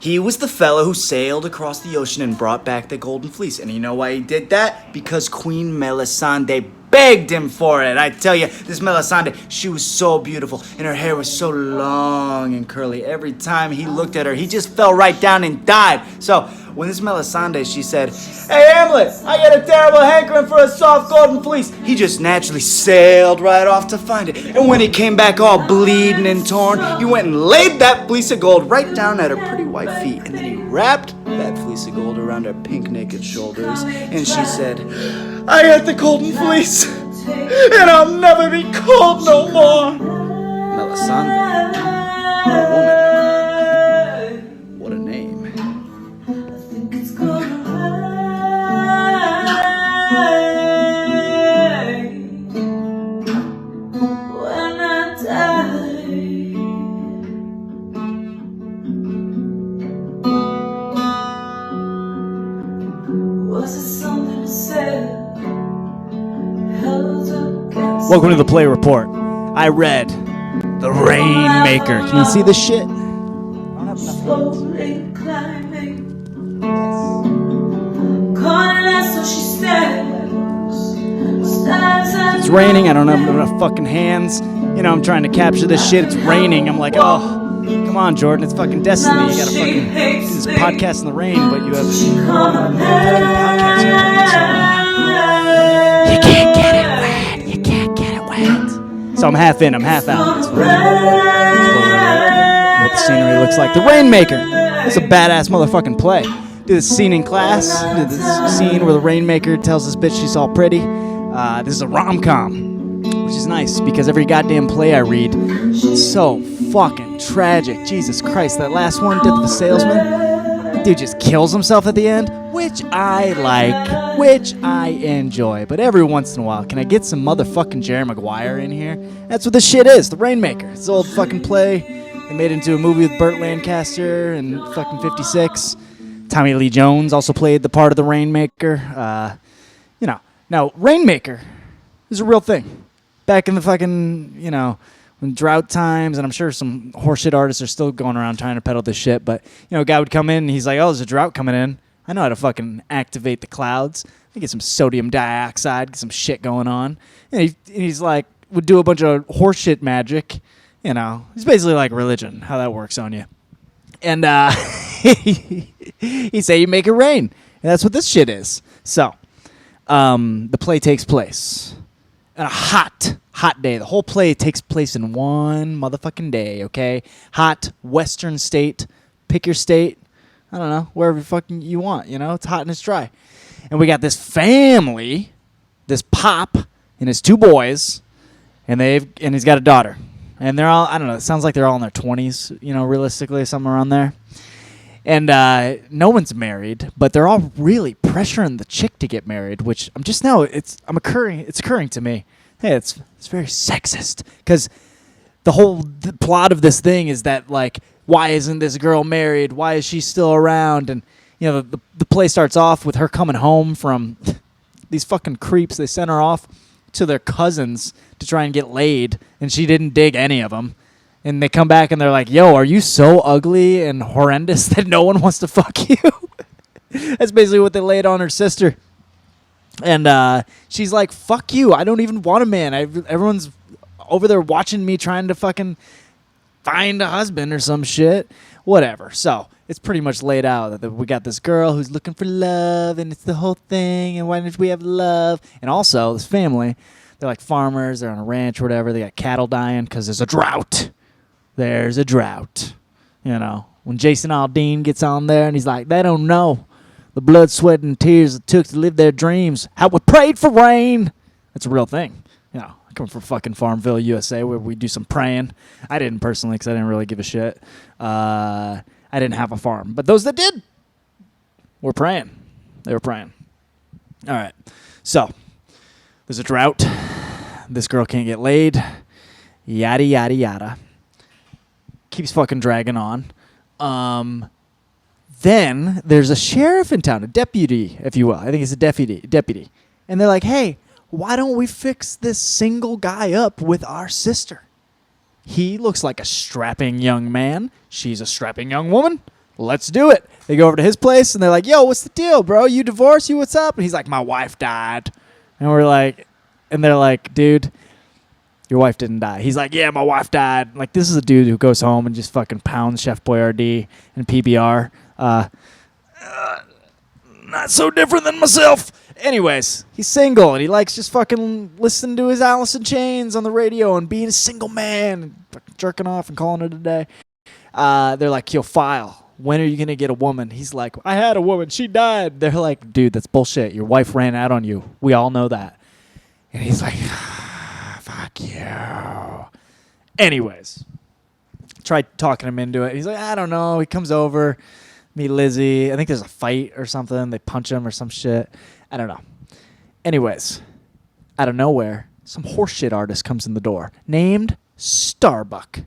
He was the fellow who sailed across the ocean and brought back the golden fleece. And you know why he did that? Because Queen Melisande begged him for it. I tell you, this Melisande, she was so beautiful, and her hair was so long and curly. Every time he looked at her, he just fell right down and died. So when this Melisande, she said, "Hey Hamlet, I got a terrible hankering for a soft golden fleece," he just naturally sailed right off to find it. And when he came back all bleeding and torn, he went and laid that fleece of gold right down at her pretty white feet. And then he wrapped that fleece of gold around her pink naked shoulders. And she said, "I got the golden fleece, and I'll never be cold no more." Melisande, what a woman. What a name. Welcome to the Play Report. I read The Rainmaker. Can you see this shit? I don't have enough hands. It's raining. I don't have enough fucking hands. You know, I'm trying to capture this shit. It's raining. I'm like, oh, come on, Jordan. It's fucking destiny. You gotta fucking do this podcast in the rain, but you have fucking podcast. You can't get it wet. You can't get it wet. So I'm half in, I'm half out. It's what the scenery looks like. The Rainmaker. It's a badass motherfucking play. Did this scene in class. Did this scene where the Rainmaker tells this bitch she's all pretty. This is a rom-com, which is nice because every goddamn play I read is so fucking tragic. Jesus Christ, that last one, Death of a Salesman, dude just kills himself at the end, which I like, which I enjoy. But every once in a while, can I get some motherfucking Jerry Maguire in here? That's what this shit is, The Rainmaker. It's an old fucking play. They made it into a movie with Burt Lancaster in fucking 56. Tommy Lee Jones also played the part of the Rainmaker. You know, now Rainmaker is a real thing. Back in the fucking, you know, when drought times, and I'm sure some horseshit artists are still going around trying to peddle this shit, but, you know, a guy would come in and he's like, "Oh, there's a drought coming in. I know how to fucking activate the clouds. I get some sodium dioxide, get some shit going on." And he's like, would do a bunch of horseshit magic. You know, it's basically like religion, how that works on you. And he say you make it rain. And that's what this shit is. So, the play takes place on a hot day. The whole play takes place in one motherfucking day, okay? Hot western state. Pick your state. I don't know, wherever fucking you want, you know? It's hot and it's dry. And we got this family, this pop and his two boys, and he's got a daughter. And they're all, I don't know, it sounds like they're all in their 20s, you know, realistically, somewhere around there. And no one's married, but they're all really pressuring the chick to get married, which I'm just now, it's occurring to me. Hey, it's very sexist, because the plot of this thing is that, like, why isn't this girl married? Why is she still around? And, you know, the play starts off with her coming home from these fucking creeps. They sent her off to their cousins to try and get laid, and she didn't dig any of them. And they come back and they're like, "Yo, are you so ugly and horrendous that no one wants to fuck you?" That's basically what they laid on her sister. And she's like, "Fuck you. I don't even want a man. Everyone's over there watching me trying to fucking find a husband or some shit." Whatever. So it's pretty much laid out that we got this girl who's looking for love, and it's the whole thing, and why don't we have love? And also, this family, they're like farmers. They're on a ranch or whatever. They got cattle dying because there's a drought. There's a drought. You know, when Jason Aldean gets on there and he's like, "They don't know the blood, sweat, and tears it took to live their dreams. How we prayed for rain." That's a real thing. You know, I come from fucking Farmville, USA, where we do some praying. I didn't personally because I didn't really give a shit. I didn't have a farm. But those that did were praying. They were praying. All right. So, there's a drought. This girl can't get laid. Yada, yada, yada. Keeps fucking dragging on. Then there's a sheriff in town, a deputy, if you will. I think it's a deputy. And they're like, "Hey, why don't we fix this single guy up with our sister? He looks like a strapping young man. She's a strapping young woman. let's do it. They go over to his place, and they're like, yo, what's the deal, bro? You divorced? You what's up? And he's like, my wife died. And they're like, dude, your wife didn't die. He's like, yeah, my wife died. Like, this is a dude who goes home and just fucking pounds Chef Boyardee and PBR. Not so different than myself. Anyways, he's single, and he likes just fucking listening to his Alice in Chains on the radio and being a single man and fucking jerking off and calling it a day. They're like, yo, File, when are you going to get a woman? He's like, I had a woman. She died. They're like, dude, that's bullshit. Your wife ran out on you. We all know that. And he's like, fuck you. Anyways, tried talking him into it. He's like, I don't know. He comes over, meet Lizzie. I think there's a fight or something. They punch him or some shit. I don't know. Anyways, out of nowhere, some horseshit artist comes in the door named Starbuck.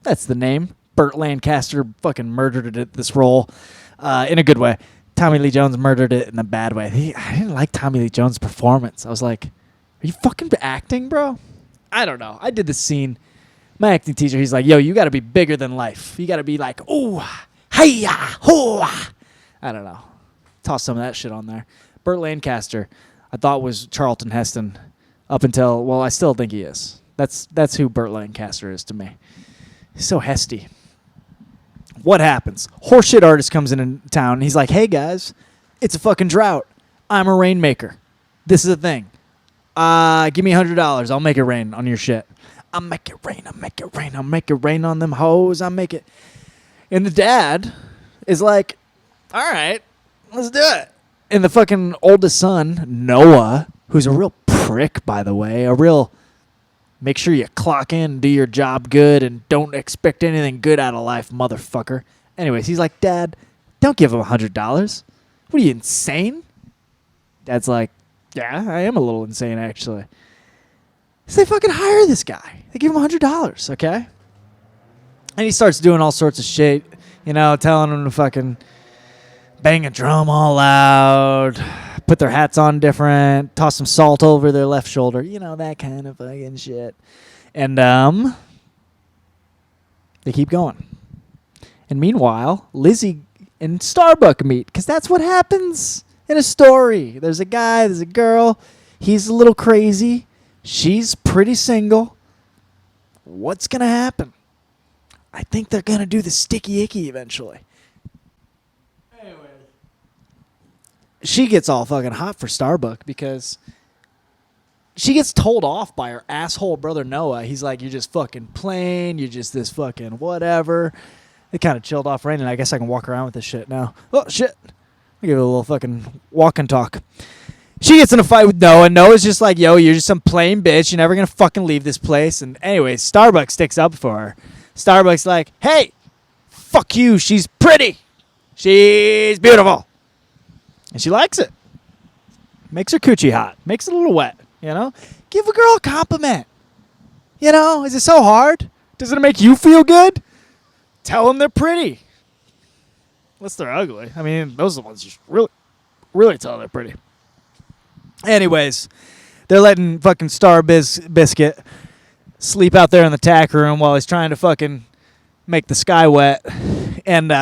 That's the name. Burt Lancaster fucking murdered it, this role in a good way. Tommy Lee Jones murdered it in a bad way. I didn't like Tommy Lee Jones' performance. I was like, are you fucking acting, bro? I don't know. I did this scene. My acting teacher, he's like, yo, you got to be bigger than life. You got to be like, ooh, hiya, hoo. I don't know. Toss some of that shit on there. Burt Lancaster, I thought was Charlton Heston up until, well, I still think he is. That's who Burt Lancaster is to me. He's so hesty. What happens? Horseshit artist comes in town, and he's like, hey, guys, it's a fucking drought. I'm a rainmaker. This is a thing. Give me $100. I'll make it rain on your shit. I'll make it rain. I'll make it rain. I'll make it rain on them hoes. I'll make it. And the dad is like, all right, let's do it. And the fucking oldest son, Noah, who's a real prick, by the way, a real make sure you clock in, do your job good, and don't expect anything good out of life, motherfucker. Anyways, he's like, Dad, don't give him $100. What are you, insane? Dad's like, yeah, I am a little insane, actually. So they fucking hire this guy. They give him $100, okay? And he starts doing all sorts of shit, you know, telling them to fucking bang a drum all loud, put their hats on different, toss some salt over their left shoulder, you know, that kind of fucking shit. And they keep going. And meanwhile, Lizzie and Starbuck meet, because that's what happens in a story. There's a guy, there's a girl. He's a little crazy. She's pretty single. What's going to happen? I think they're going to do the sticky icky eventually. Anyway. She gets all fucking hot for Starbuck because she gets told off by her asshole brother Noah. He's like, you're just fucking plain. You're just this fucking whatever. It kind of chilled off raining. I guess I can walk around with this shit now. Oh, shit. I'll give it a little fucking walk and talk. She gets in a fight with Noah. Noah's just like, yo, you're just some plain bitch. You're never going to fucking leave this place. And anyway, Starbuck sticks up for her. Starbuck's like, hey, fuck you. She's pretty. She's beautiful. And she likes it. Makes her coochie hot. Makes it a little wet, you know? Give a girl a compliment. You know, is it so hard? Does it make you feel good? Tell them they're pretty. Unless they're ugly. I mean, those are the ones you should really tell they're pretty. Anyways, they're letting fucking Biscuit sleep out there in the tack room while he's trying to fucking make the sky wet. And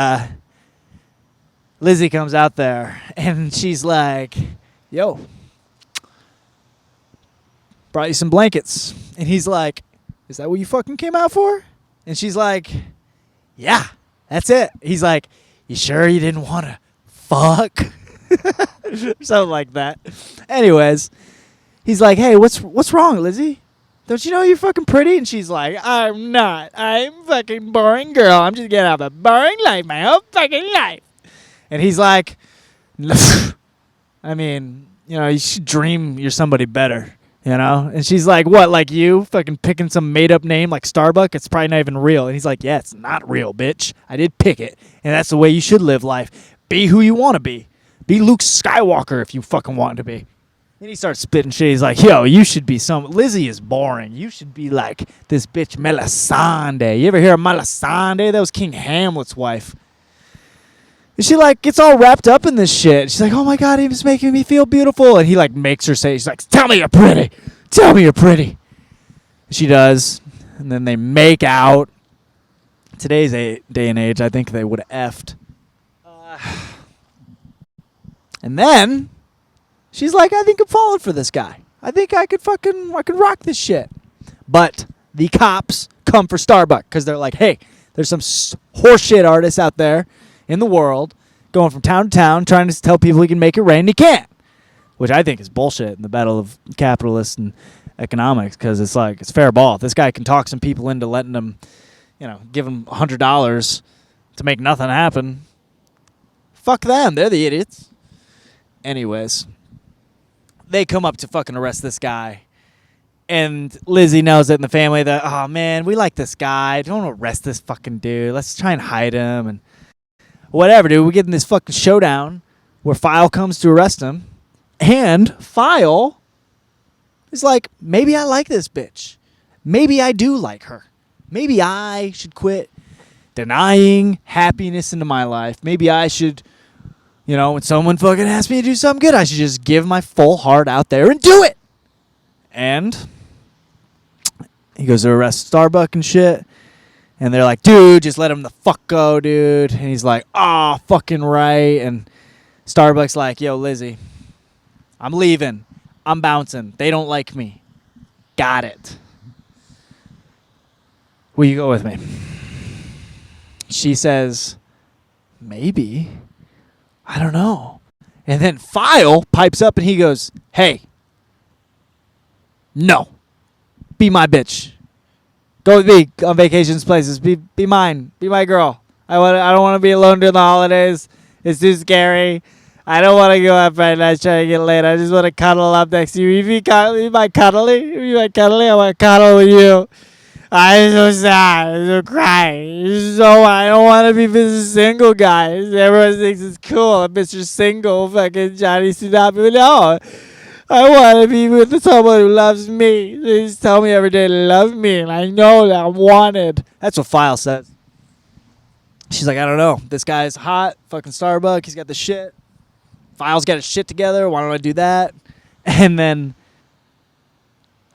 Lizzie comes out there, and she's like, yo, brought you some blankets. And he's like, is that what you fucking came out for? And she's like, yeah, that's it. He's like, you sure you didn't want to fuck? Something like that. Anyways, he's like, hey, what's wrong, Lizzie? Don't you know you're fucking pretty? And she's like, I'm not. I'm fucking boring girl. I'm just getting out of a boring life my whole fucking life. And he's like, I mean, you know, you should dream you're somebody better, you know? And she's like, what, like you? Fucking picking some made-up name like Starbuck? It's probably not even real. And he's like, yeah, it's not real, bitch. I did pick it. And that's the way you should live life. Be who you want to be. Be Luke Skywalker if you fucking want to be. And he starts spitting shit. He's like, yo, you should be Lizzie is boring. You should be like this bitch Melisande. You ever hear of Melisande? That was King Hamlet's wife. And she like gets all wrapped up in this shit. She's like, oh my God, he was making me feel beautiful. And he like makes her say, she's like, tell me you're pretty. Tell me you're pretty. And she does. And then they make out. Today's day and age, I think they would have effed. And then she's like, I think I'm falling for this guy. I think I could rock this shit. But the cops come for Starbuck because they're like, hey, there's some horseshit artist out there in the world going from town to town trying to tell people he can make it rain and he can't. Which I think is bullshit in the battle of capitalists and economics, because it's like, it's fair ball. If this guy can talk some people into letting them, give them $100 to make nothing happen, fuck them. They're the idiots. Anyways, they come up to fucking arrest this guy. And Lizzie knows it in the family that, oh, man, we like this guy. Don't arrest this fucking dude. Let's try and hide him. And whatever, dude. We get in this fucking showdown where File comes to arrest him. And File is like, maybe I like this bitch. Maybe I do like her. Maybe I should quit denying happiness into my life. Maybe I should, when someone fucking asks me to do something good, I should just give my full heart out there and do it. And he goes to arrest Starbuck and shit. And they're like, dude, just let him the fuck go, dude. And he's like, oh, fucking right. And Starbuck's like, yo, Lizzie, I'm leaving. I'm bouncing. They don't like me. Got it. Will you go with me? She says, maybe. I don't know. And then File pipes up and he goes, hey, no. Be my bitch. Go with me on vacations places. Be mine. Be my girl. I don't want to be alone during the holidays. It's too scary. I don't want to go out Friday nights trying to get laid. I just want to cuddle up next to you. You my cuddly? You my cuddly? I want to cuddle with you. I'm so sad. I'm so crying. I don't want to be Mr. Single, guys. Everyone thinks it's cool. I'm Mr. Single, fucking Johnny Tsunami. No. I want to be with someone who loves me. They just tell me every day to love me, and I know that I'm wanted. That's what File says. She's like, I don't know. This guy's hot. Fucking Starbuck. He's got the shit. File's got his shit together. Why don't I do that? And then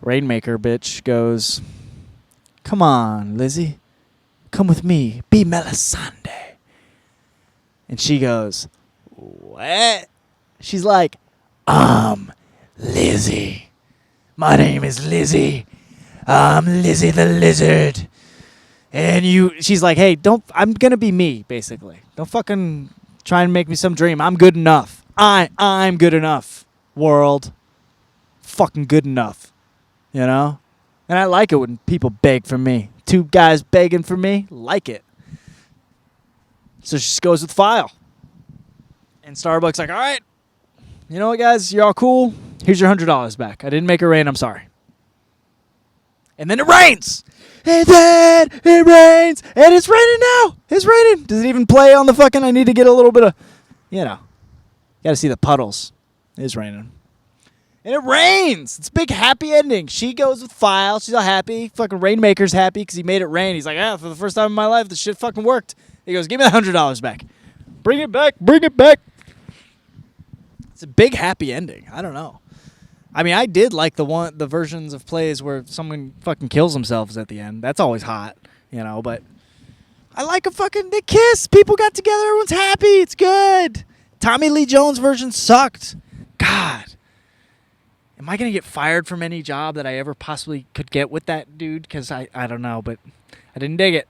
Rainmaker bitch goes, come on, Lizzie. Come with me. Be Melisande. And she goes, what? She's like, Lizzie. My name is Lizzie. I'm Lizzie the Lizard. And she's like, hey, I'm going to be me, basically. Don't fucking try and make me some dream. I'm good enough. I'm good enough, world. Fucking good enough. And I like it when people beg for me. Two guys begging for me. Like it. So she just goes with File. And Starbuck's like, all right. You know what, guys? You're all cool. Here's your $100 back. I didn't make it rain. I'm sorry. And then it rains. And then it rains. And it's raining now. It's raining. Does it even play on the fucking... I need to get a little bit of... Got to see the puddles. It is raining. And it rains. It's a big happy ending. She goes with File. She's all happy. Fucking Rainmaker's happy because he made it rain. He's like, for the first time in my life, this shit fucking worked. He goes, give me the $100 back. Bring it back. Bring it back. It's a big happy ending. I don't know. I mean, I did like the versions of plays where someone fucking kills themselves at the end. That's always hot, but I like they kiss. People got together. Everyone's happy. It's good. Tommy Lee Jones' version sucked. God. Am I going to get fired from any job that I ever possibly could get with that dude? Because I don't know, but I didn't dig it.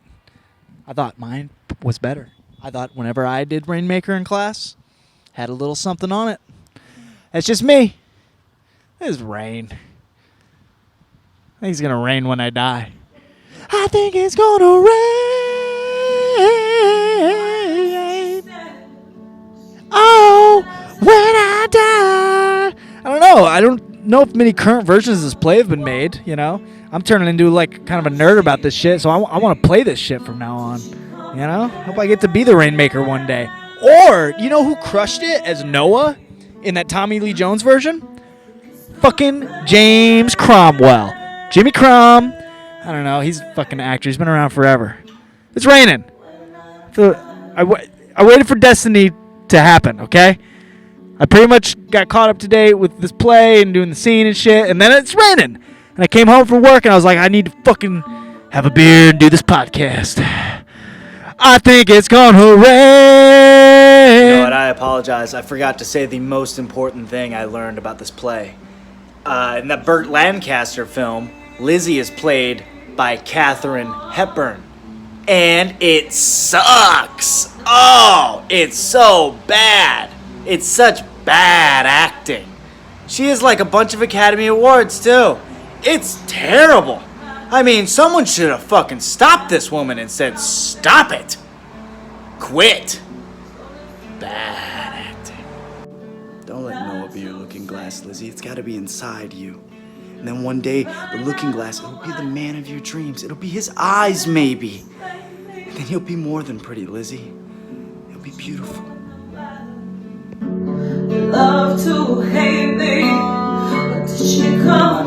I thought mine was better. I thought whenever I did Rainmaker in class, had a little something on it. That's just me. It's rain. I think it's going to rain when I die. I think it's going to rain. Oh, when I die. I don't know. I don't know if many current versions of this play have been made, I'm turning into kind of a nerd about this shit, so I want to play this shit from now on. Hope I get to be the Rainmaker one day. Or, who crushed it as Noah in that Tommy Lee Jones version? Fucking James Cromwell. Jimmy Crom. I don't know. He's a fucking actor. He's been around forever. It's raining. So I waited for destiny to happen, okay? I pretty much got caught up to date with this play and doing the scene and shit, and then it's raining. And I came home from work, and I was like, I need to fucking have a beer and do this podcast. I think it's gonna rain. You know what? I apologize. apologize. I forgot to say the most important thing I learned about this play. In that Burt Lancaster film, Lizzie is played by Katharine Hepburn. And it sucks. Oh, it's so bad. It's such bad acting. She has like a bunch of Academy Awards too. It's terrible. I mean, someone should have fucking stopped this woman and said, stop it. Quit. Bad acting. Don't let Noah be your looking glass, Lizzie. It's gotta be inside you. And then one day, the looking glass, it'll be the man of your dreams. It'll be his eyes, maybe. And then he'll be more than pretty, Lizzie. He'll be beautiful. Love to hate me, but did she come